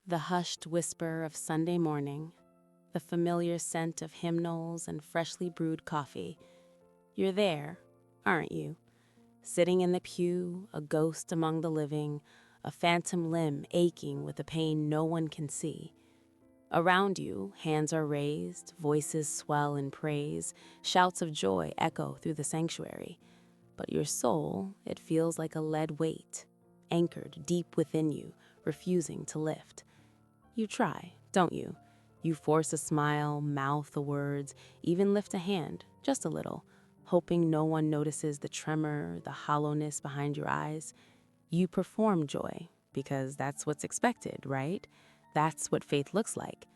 The hushed whisper of Sunday morning, the familiar scent of hymnals and freshly brewed coffee. You're there, aren't you? Sitting in the pew, a ghost among the living, a phantom limb aching with a pain no one can see. Around you, hands are raised, voices swell in praise, shouts of joy echo through the sanctuary. But your soul, it feels like a lead weight, anchored deep within you, refusing to lift. You try, don't you? You force a smile, mouth the words, even lift a hand, just a little, hoping no one notices the tremor, the hollowness behind your eyes. You perform joy, because that's what's expected, right? That's what faith looks like.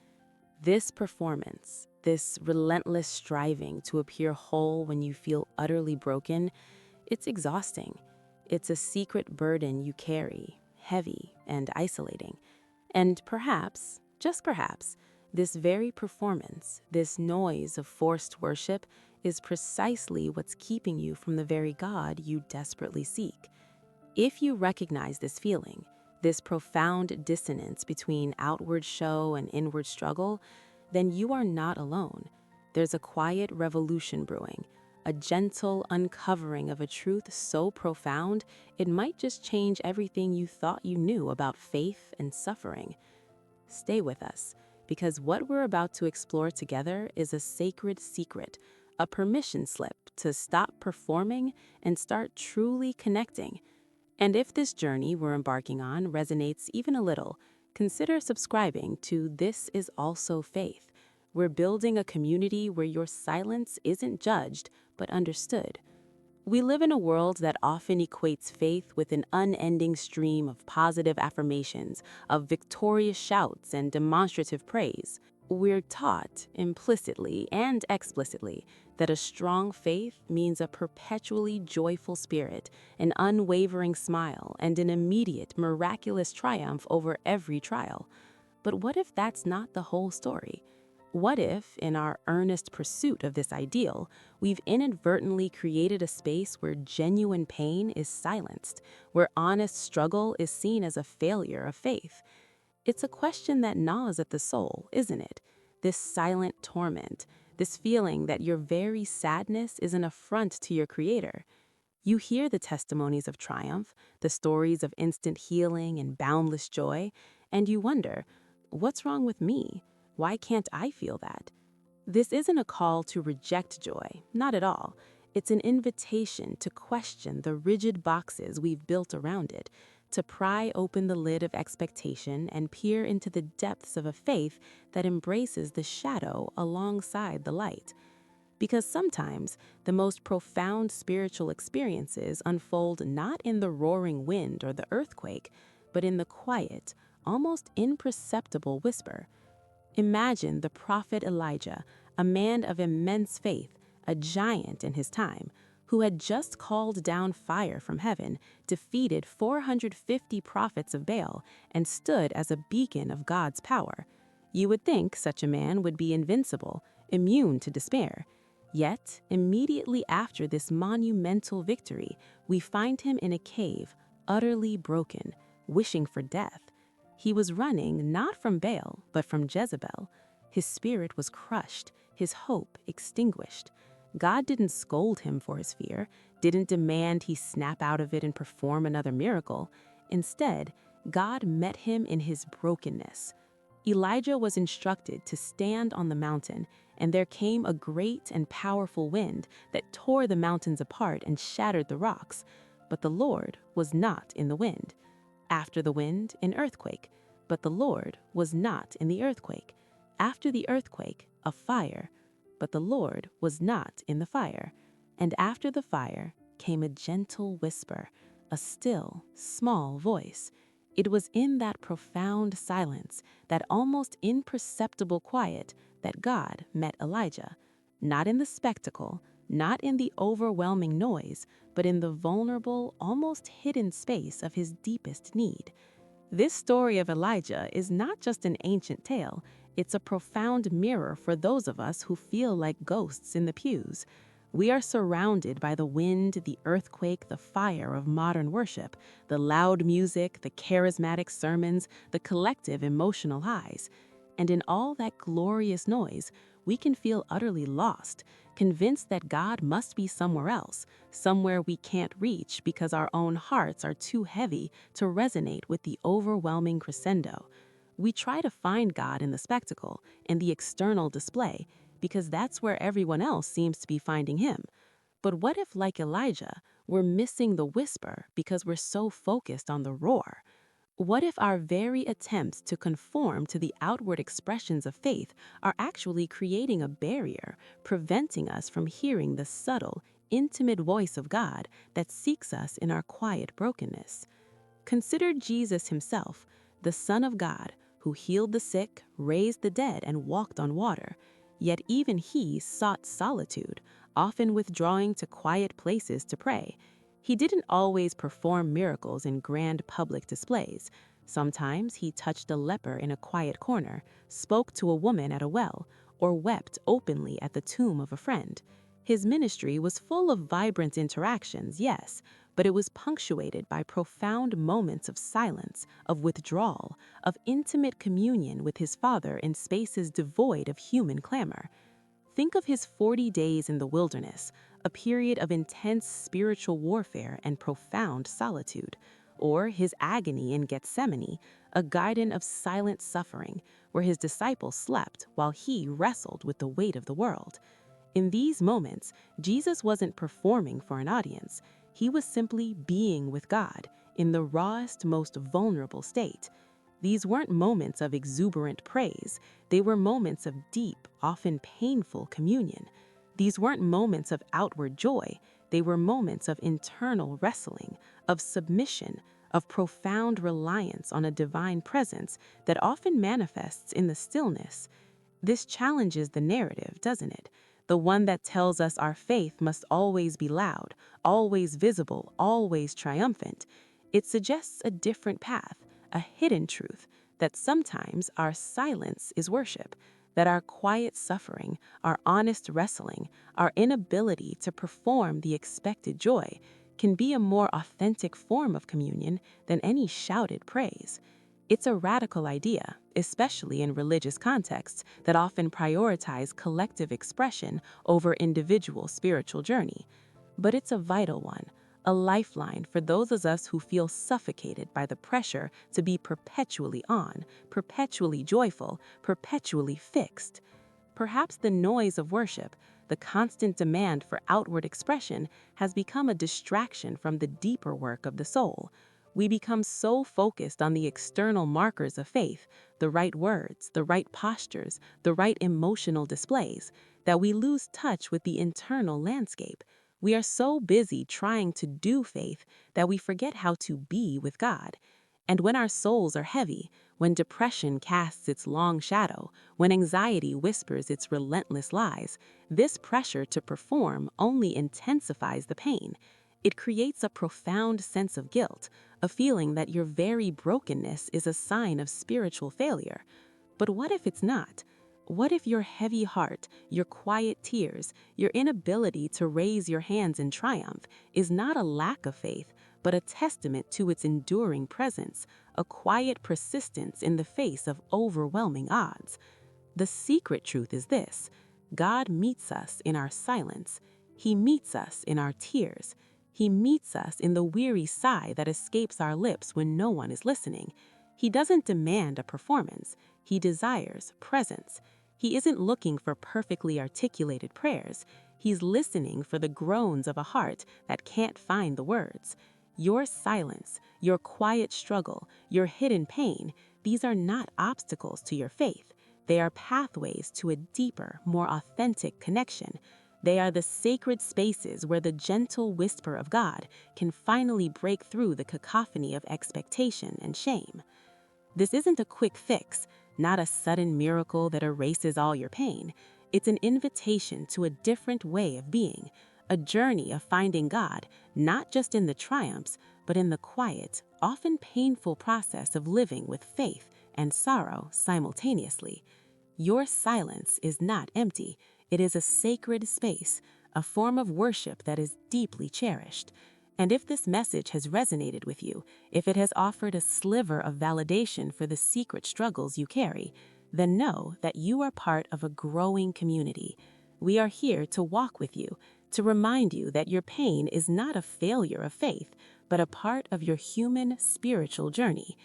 This performance, this relentless striving to appear whole when you feel utterly broken, it's exhausting. It's a secret burden you carry, heavy and isolating. And perhaps, just perhaps, this very performance, this noise of forced worship, is precisely what's keeping you from the very God you desperately seek. If you recognize this feeling, this profound dissonance between outward show and inward struggle, then you are not alone. There's a quiet revolution brewing, a gentle uncovering of a truth so profound it might just change everything you thought you knew about faith and suffering. Stay with us, because what we're about to explore together is a sacred secret, a permission slip to stop performing and start truly connecting. And if this journey we're embarking on resonates even a little, consider subscribing to This Is Also Faith. We're building a community where your silence isn't judged, but understood. We live in a world that often equates faith with an unending stream of positive affirmations, of victorious shouts and demonstrative praise. We're taught, implicitly and explicitly, that a strong faith means a perpetually joyful spirit, an unwavering smile, and an immediate, miraculous triumph over every trial. But what if that's not the whole story? What if, in our earnest pursuit of this ideal, we've inadvertently created a space where genuine pain is silenced, where honest struggle is seen as a failure of faith? It's a question that gnaws at the soul, isn't it? This silent torment, this feeling that your very sadness is an affront to your Creator. You hear the testimonies of triumph, the stories of instant healing and boundless joy, and you wonder, what's wrong with me? Why can't I feel that? This isn't a call to reject joy, not at all. It's an invitation to question the rigid boxes we've built around it, to pry open the lid of expectation and peer into the depths of a faith that embraces the shadow alongside the light. Because sometimes the most profound spiritual experiences unfold not in the roaring wind or the earthquake, but in the quiet, almost imperceptible whisper. Imagine the prophet Elijah, a man of immense faith, a giant in his time, who had just called down fire from heaven, defeated 450 prophets of Baal, and stood as a beacon of God's power. You would think such a man would be invincible, immune to despair. Yet, immediately after this monumental victory, we find him in a cave, utterly broken, wishing for death. He was running not from Baal, but from Jezebel. His spirit was crushed, his hope extinguished. God didn't scold him for his fear, didn't demand he snap out of it and perform another miracle. Instead, God met him in his brokenness. Elijah was instructed to stand on the mountain, and there came a great and powerful wind that tore the mountains apart and shattered the rocks. But the Lord was not in the wind. After the wind, an earthquake, but the Lord was not in the earthquake. After the earthquake, a fire, but the Lord was not in the fire. And after the fire came a gentle whisper, a still, small voice. It was in that profound silence, that almost imperceptible quiet, that God met Elijah. Not in the spectacle, not in the overwhelming noise, but in the vulnerable, almost hidden space of his deepest need. This story of Elijah is not just an ancient tale, it's a profound mirror for those of us who feel like ghosts in the pews. We are surrounded by the wind, the earthquake, the fire of modern worship, the loud music, the charismatic sermons, the collective emotional highs. And in all that glorious noise, we can feel utterly lost, convinced that God must be somewhere else, somewhere we can't reach because our own hearts are too heavy to resonate with the overwhelming crescendo. We try to find God in the spectacle and the external display because that's where everyone else seems to be finding him. But what if, like Elijah, we're missing the whisper because we're so focused on the roar? What if our very attempts to conform to the outward expressions of faith are actually creating a barrier, preventing us from hearing the subtle, intimate voice of God that seeks us in our quiet brokenness? Consider Jesus himself, the Son of God, who healed the sick, raised the dead, and walked on water. Yet even he sought solitude, often withdrawing to quiet places to pray. He didn't always perform miracles in grand public displays. Sometimes he touched a leper in a quiet corner, spoke to a woman at a well, or wept openly at the tomb of a friend. His ministry was full of vibrant interactions, yes, but it was punctuated by profound moments of silence, of withdrawal, of intimate communion with his Father in spaces devoid of human clamor. Think of his 40 days in the wilderness, a period of intense spiritual warfare and profound solitude, or his agony in Gethsemane, a garden of silent suffering, where his disciples slept while he wrestled with the weight of the world. In these moments, Jesus wasn't performing for an audience. He was simply being with God in the rawest, most vulnerable state. These weren't moments of exuberant praise. They were moments of deep, often painful communion. These weren't moments of outward joy. They were moments of internal wrestling, of submission, of profound reliance on a divine presence that often manifests in the stillness. This challenges the narrative, doesn't it? The one that tells us our faith must always be loud, always visible, always triumphant. It suggests a different path, a hidden truth, that sometimes our silence is worship, that our quiet suffering, our honest wrestling, our inability to perform the expected joy can be a more authentic form of communion than any shouted praise. It's a radical idea, especially in religious contexts that often prioritize collective expression over individual spiritual journey. But it's a vital one, a lifeline for those of us who feel suffocated by the pressure to be perpetually on, perpetually joyful, perpetually fixed. Perhaps the noise of worship, the constant demand for outward expression, has become a distraction from the deeper work of the soul. We become so focused on the external markers of faith, the right words, the right postures, the right emotional displays, that we lose touch with the internal landscape. We are so busy trying to do faith that we forget how to be with God. And when our souls are heavy, when depression casts its long shadow, when anxiety whispers its relentless lies, this pressure to perform only intensifies the pain. It creates a profound sense of guilt, a feeling that your very brokenness is a sign of spiritual failure. But what if it's not? What if your heavy heart, your quiet tears, your inability to raise your hands in triumph is not a lack of faith, but a testament to its enduring presence, a quiet persistence in the face of overwhelming odds? The secret truth is this: God meets us in our silence. He meets us in our tears. He meets us in the weary sigh that escapes our lips when no one is listening. He doesn't demand a performance. He desires presence. He isn't looking for perfectly articulated prayers. He's listening for the groans of a heart that can't find the words. Your silence, your quiet struggle, your hidden pain, these are not obstacles to your faith. They are pathways to a deeper, more authentic connection. They are the sacred spaces where the gentle whisper of God can finally break through the cacophony of expectation and shame. This isn't a quick fix, not a sudden miracle that erases all your pain. It's an invitation to a different way of being, a journey of finding God, not just in the triumphs, but in the quiet, often painful process of living with faith and sorrow simultaneously. Your silence is not empty. It is a sacred space, a form of worship that is deeply cherished. And if this message has resonated with you, if it has offered a sliver of validation for the secret struggles you carry, then know that you are part of a growing community. We are here to walk with you, to remind you that your pain is not a failure of faith, but a part of your human spiritual journey.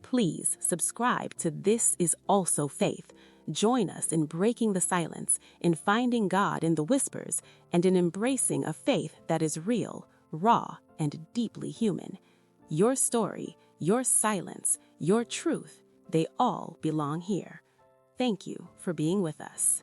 Please subscribe to This Is Also Faith. Join us in breaking the silence, in finding God in the whispers, and in embracing a faith that is real, raw, and deeply human. Your story, your silence, your truth, they all belong here. Thank you for being with us.